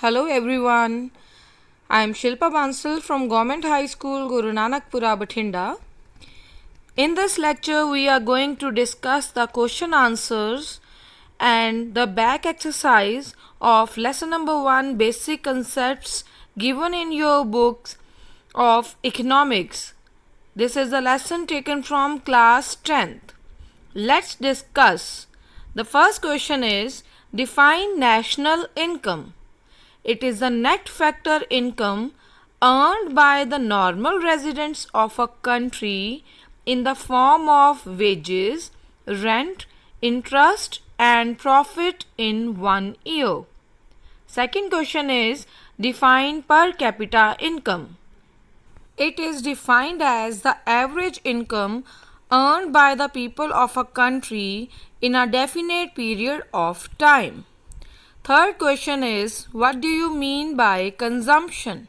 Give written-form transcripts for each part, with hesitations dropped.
Hello everyone. I am Shilpa Bansal from Government High School Guru Nanakpura Bathinda. In this lecture we are going to discuss the question answers and the back exercise of lesson number 1 basic concepts given in your books of economics. This is a lesson taken from class 10th. Let's discuss. The first question is define national income. It is the net factor income earned by the normal residents of a country in the form of wages, rent, interest and profit in 1 year. Second question is define per capita income. It is defined as the average income earned by the people of a country in a definite period of time. Third question is what do you mean by consumption?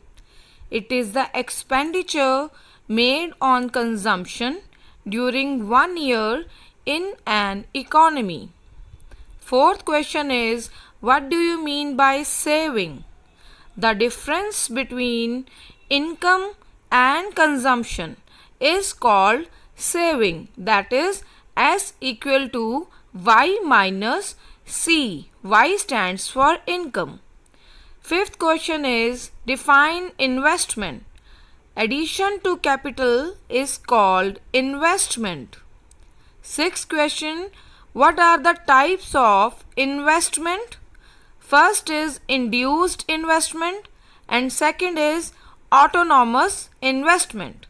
It is the expenditure made on consumption during 1 year in an economy. Fourth question is what do you mean by saving? The difference between income and consumption is called saving, that is S equal to Y minus C. Y stands for income. Fifth question is define investment. Addition to capital is called investment. Sixth question, what are the types of investment? First is induced investment and second is autonomous investment.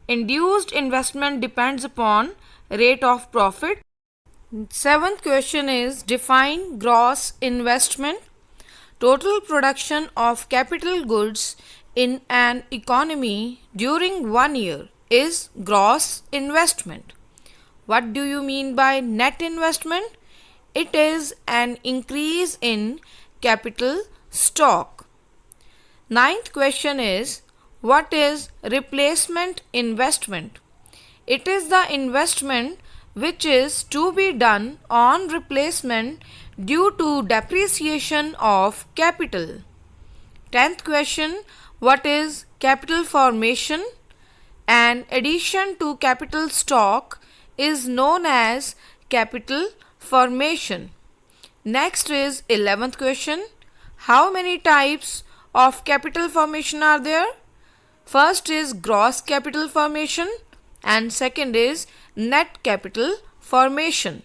Induced investment depends upon rate of profit. Seventh question is define gross investment. Total production of capital goods in an economy during 1 year is gross investment. What do you mean by net investment? It is an increase in capital stock. Ninth question is what is replacement investment? It is the investment which is to be done on replacement due to depreciation of capital. 10th question, what is capital formation? An addition to capital stock is known as capital formation. Next is 11th question, how many types of capital formation are there? First is gross capital formation and second is net capital formation.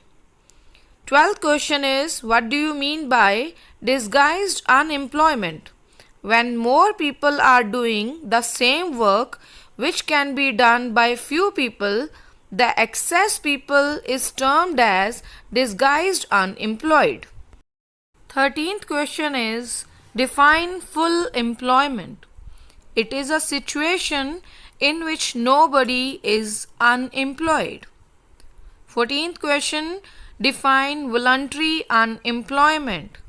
12th question is what do you mean by disguised unemployment? When more people are doing the same work which can be done by few people, the excess people is termed as disguised unemployed. 13th question is define full employment. It is a situation in which nobody is unemployed. 14th question, define voluntary unemployment.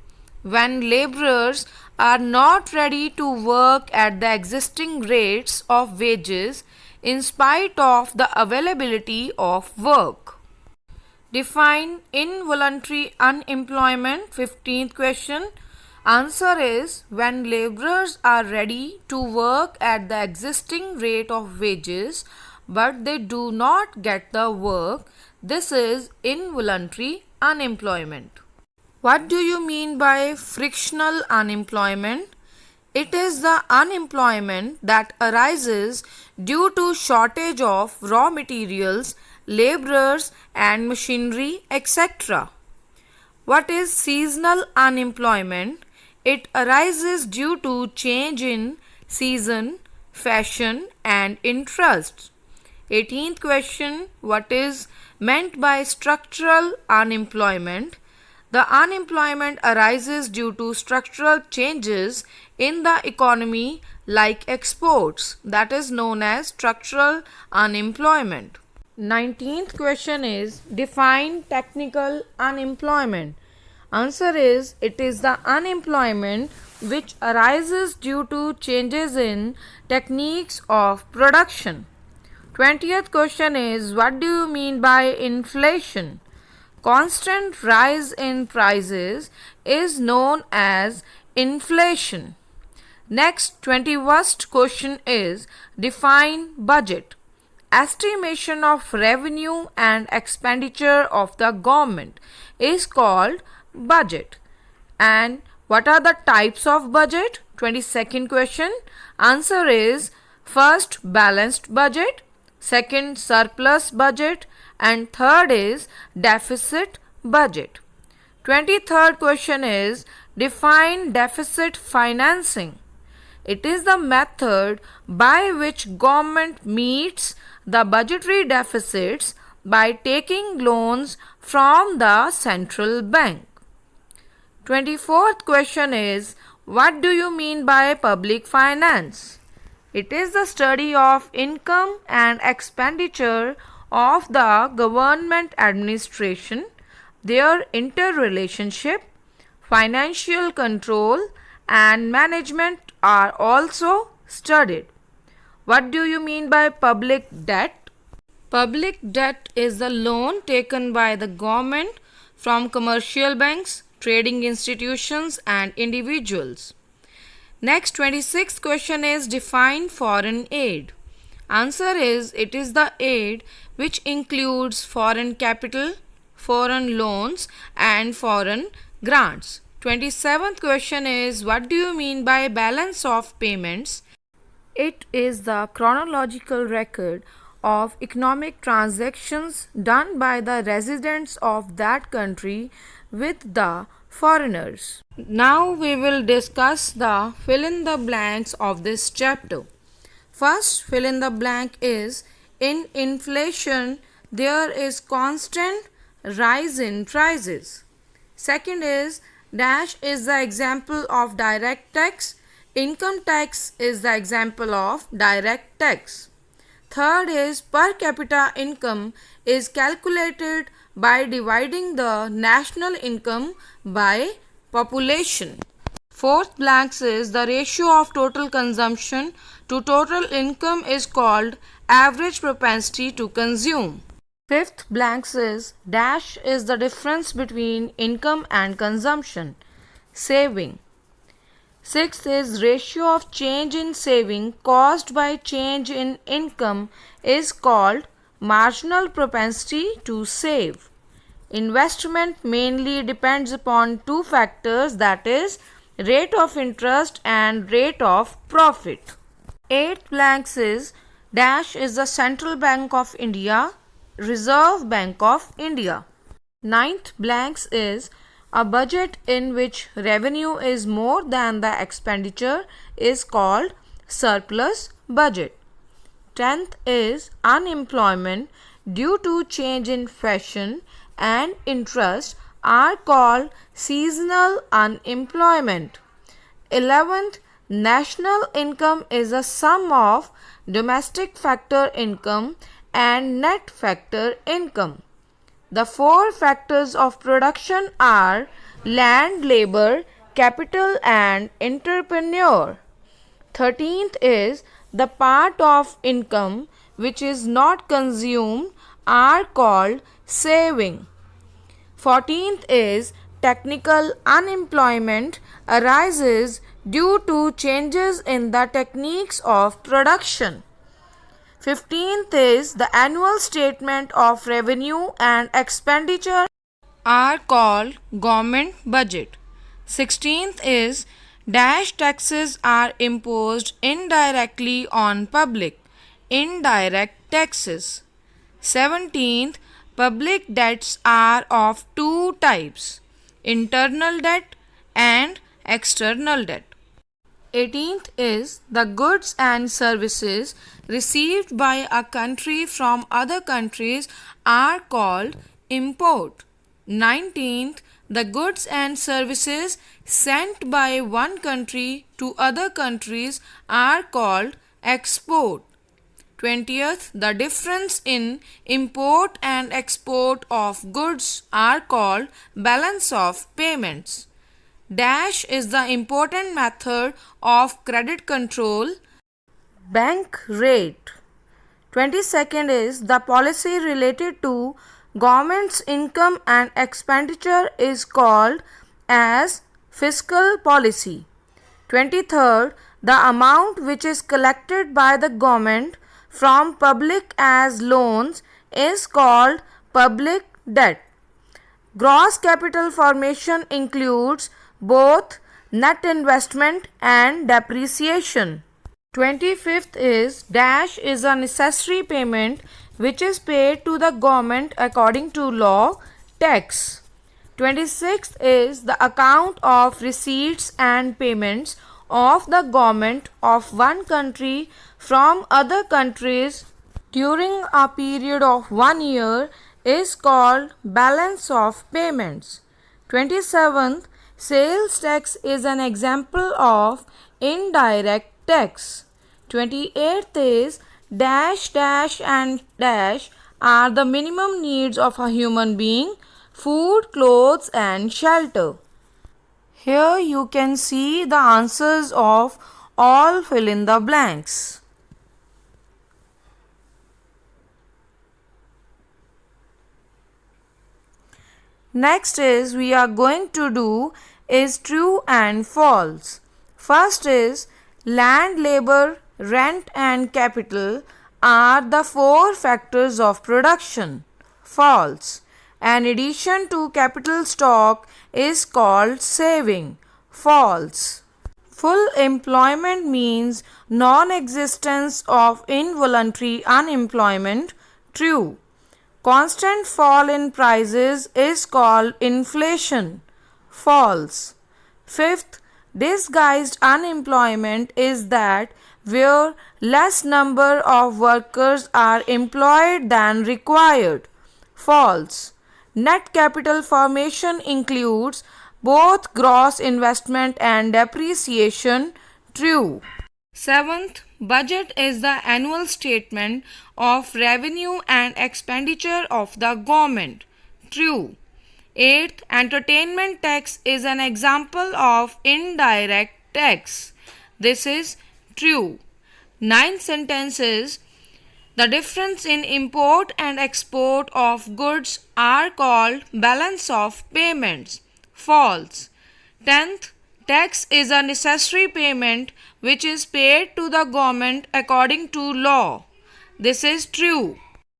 When laborers are not ready to work at the existing rates of wages in spite of the availability of work. Define involuntary unemployment. 15th question. Answer is when laborers are ready to work at the existing rate of wages but they do not get the work. This is involuntary unemployment. What do you mean by frictional unemployment? It is the unemployment that arises due to shortage of raw materials, laborers and machinery, etc. What is seasonal unemployment? It arises due to change in season, fashion and interest. 18th question, what is meant by structural unemployment? The unemployment arises due to structural changes in the economy like exports, that is known as structural unemployment. 19th question is define technical unemployment. Answer is it is the unemployment which arises due to changes in techniques of production. 20th question is what do you mean by inflation? Constant rise in prices is known as inflation. Next, 21st question is define budget. Estimation of revenue and expenditure of the government is called budget. And what are the types of budget? 22nd question. Answer is first balanced budget, second surplus budget, and third is deficit budget. 23rd question is define deficit financing. It is the method by which government meets the budgetary deficits by taking loans from the central bank. 24th question is what do you mean by public finance? It is the study of income and expenditure of the government administration, their interrelationship, financial control and management are also studied. What do you mean by public debt? Public debt is the loan taken by the government from commercial banks, trading institutions and individuals. Next, 26th question is define foreign aid. Answer is it is the aid which includes foreign capital, foreign loans and foreign grants. 27th question is what do you mean by balance of payments? It is the chronological record of economic transactions done by the residents of that country with the foreigners. Now we will discuss the fill in the blanks of this chapter. First fill in the blank is in inflation there is constant rise in prices. Second is dash is the example of direct tax. Income tax is the example of direct tax. Third is per capita income is calculated by dividing the national income by population. Fourth blanks is the ratio of total consumption to total income is called average propensity to consume. Fifth blanks is dash is the difference between income and consumption. Saving. Sixth is ratio of change in saving caused by change in income is called marginal propensity to save. Investment mainly depends upon two factors, that is rate of interest and rate of profit. Eighth blanks is dash is the Central Bank of India, Reserve Bank of India. Ninth blanks is a budget in which revenue is more than the expenditure is called surplus budget. 10th is unemployment due to change in fashion and interest are called seasonal unemployment. 11th, national income is a sum of domestic factor income and net factor income. The four factors of production are land, labor, capital and entrepreneur. 13th is the part of income which is not consumed are called saving. 14th is technical unemployment arises due to changes in the techniques of production. 15th is the annual statement of revenue and expenditure are called government budget. 16th is dash taxes are imposed indirectly on public, indirect taxes. 17th, public debts are of two types, internal debt and external debt. 18th is the goods and services received by a country from other countries are called import. 19th, the goods and services sent by one country to other countries are called export. 20th, the difference in import and export of goods are called balance of payments. Dash is the important method of credit control. Bank rate. 22nd is the policy related to government's income and expenditure is called as fiscal policy. 23rd, the amount which is collected by the government from public as loans is called public debt. Gross capital formation includes both net investment and depreciation. 25th is dash is a necessary payment which is paid to the government according to law, tax. 26th is the account of receipts and payments of the government of one country from other countries during a period of 1 year is called balance of payments. 27th, sales tax is an example of indirect tax. 28th is dash, dash and dash are the minimum needs of a human being: food, clothes and shelter. Here you can see the answers of all fill in the blanks. Next is we are going to do is true and false. First is land, labor, rent and capital are the four factors of production. False. An addition to capital stock is called saving. False. Full employment means non-existence of involuntary unemployment. True. Constant fall in prices is called inflation. False. Fifth, disguised unemployment is that where less number of workers are employed than required. False. Net capital formation includes both gross investment and depreciation. True. Seventh, budget is the annual statement of revenue and expenditure of the government. True. Eighth, entertainment tax is an example of indirect tax. This is true. Ninth sentence is the difference in import and export of goods are called balance of payments. False. 10th, tax is a necessary payment which is paid to the government according to law. This is true.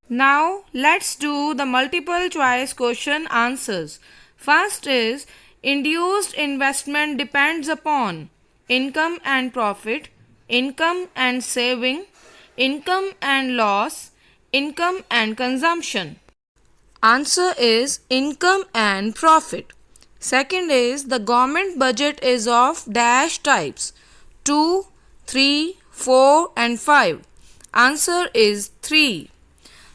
Now let's do the multiple choice question answers. First is induced investment depends upon income and profit, income and saving, income and loss, income and consumption. Answer is income and profit. Second is the government budget is of dash types 2, 3, 4 and 5. Answer is 3.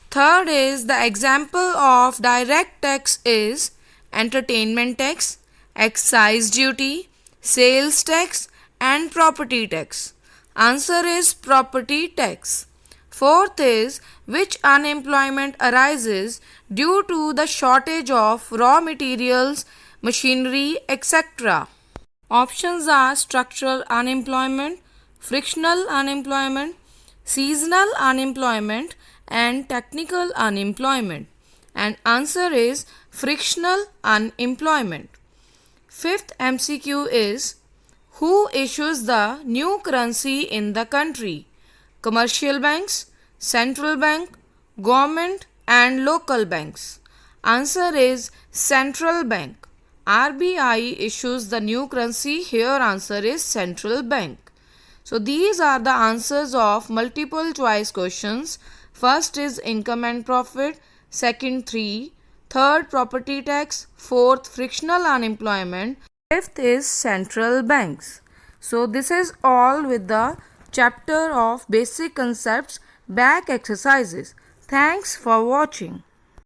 Third is the example of direct tax is entertainment tax, excise duty, sales tax and property tax. Answer is property tax. Fourth is which unemployment arises due to the shortage of raw materials, machinery, etc. Options are structural unemployment, frictional unemployment, seasonal unemployment and technical unemployment. And answer is frictional unemployment. Fifth MCQ is who issues the new currency in the country? Commercial banks, central bank, government and local banks. Answer is central bank. RBI issues the new currency. Here answer is central bank. So these are the answers of multiple choice questions. First is income and profit, second 3, third property tax, fourth frictional unemployment, fifth is central banks. So this is all with the chapter of basic concepts back exercises. Thanks for watching.